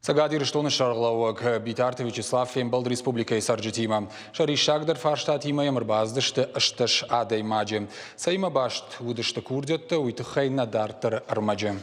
Цагади Рештоны Шарлауак, Битарты Вячеслав Фембалд Республика Сарджетима. Шари Шагдер Фарштат има ямрбаздышты ыштыш адай маджи. Сайма башт удышты курдетты уйтыхайна дартыр армаджи.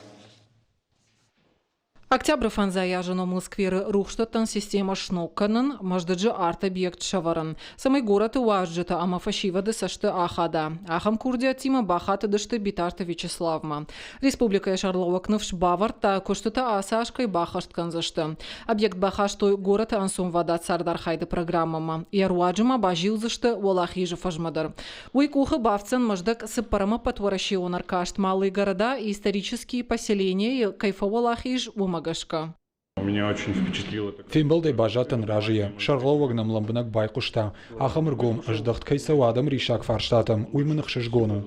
Октябрь фанзая женому скверы рухштаттан система шнокканын, маждаджи арт объект шаварын. Самый город уажджета ама фашивады сашты ахада. Ахам курдия тима бахаты дышты Битарты Вячеславма. Республика Шарлауак навш баварта коштыта асашкой бахашткан зашты. Объект бахаштой город ансум вада цардархайды программама. Яруаджима бажил зашты волахижи фажмадар. Уйкуха бавцан маждак сыпарама потворащион аркашт малые города и исторические поселения кайфоволахиж Магашка. Меня очень впечатлило. Фембалдай бажатан ражия. Шарлауак нам ламбнак байкушта. Ахамыргом аждахт кайсавадам ришак фарштатам. Уйманах шишгону.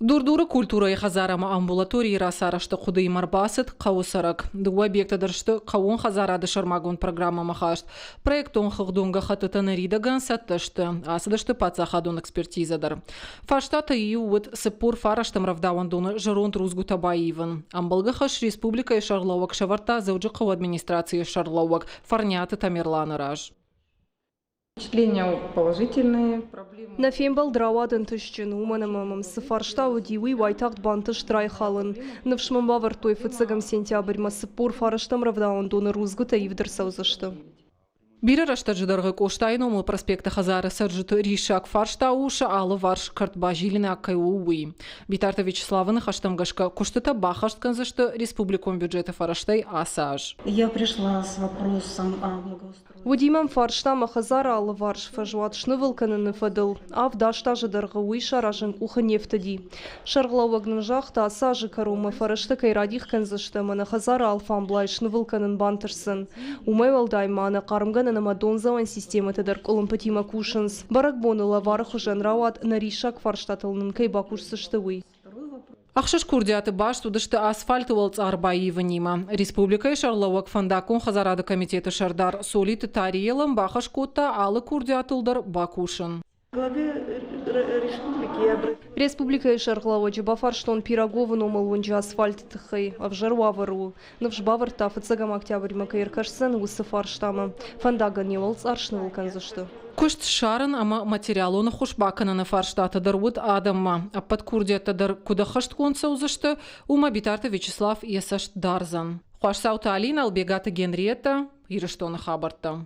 Дурдура культура и хазарама амбулатории расарашты худы и марбасет каусарак. Дуа объекта даршты каун хазарады шармагун программа махашт. Проектон хахдунга хатытаны ридаган сатташты. Асадашты пацахадун экспертизадар. Фаштата и уыт сыпур фараштам равдауандуны жарон трузгу табаиван. Амбалга хаш республика и Шарлауак шаварта зауджикау администрации Шарлауак. Фарняты тамерланы раж. Впечатления положительные. На фембал дравадын тышчын уманамамам сыфарштау диуи вайтахт бантыш трайхалын. Навшмам бавартой фыцагам сентябрь масыпур фараштам равдауандуны рузгута ивдер саузашты. Бире раштаджидаргы коштайному проспекта Хазары сарджыты ришак фарштауша алы варш картбажилины аккай уи. Битарта Вячеславаны хаштамгашка коштыта бахашткан зашты республиком бюджета фараштай асаж. Я пришла с вопросом о благоустройстве. Вудимам фарштама Хазара алы варш фажуат шнывылканын фадыл. Ав даштажидаргы уи шаражын уха нефтади. Шарглауагнын жахта асажы карума фарашты кайрадих канзашты мана Хазара алфамблай шнывылканын бантырсын. Умай валдайманы карымган Намадонзаван система тадар колумпатима кушанс. Баракбоны лаварах ужан рауат наришак фарштатылнын кайбакушсыштывый. Ахшаш курдиаты баш тудышты асфальты волц арбаиванима. Республика и Шарлауак фандакун хазарады комитеты шардар солиты тариелам бахаш котта алы курдиатылдар бакушын. Республика Шарлауаджи бафарштон пироговын омылвынжы асфальт тыхай, авжарвавару. Навшбаварта фыцагам октябрь макаиркашсын усы фарштамы. Фандаган невалц аршнывыл канзышты. Кошт шарын ама материалоны хушбакананы фарштаты дарвуд адамма. А под курдиатадар куда хашт конца узышты ума Битарты Вячеслав есашт дарзан. Хуашсаута Алина, Албегата Генриетта, Ирештона Хабарта.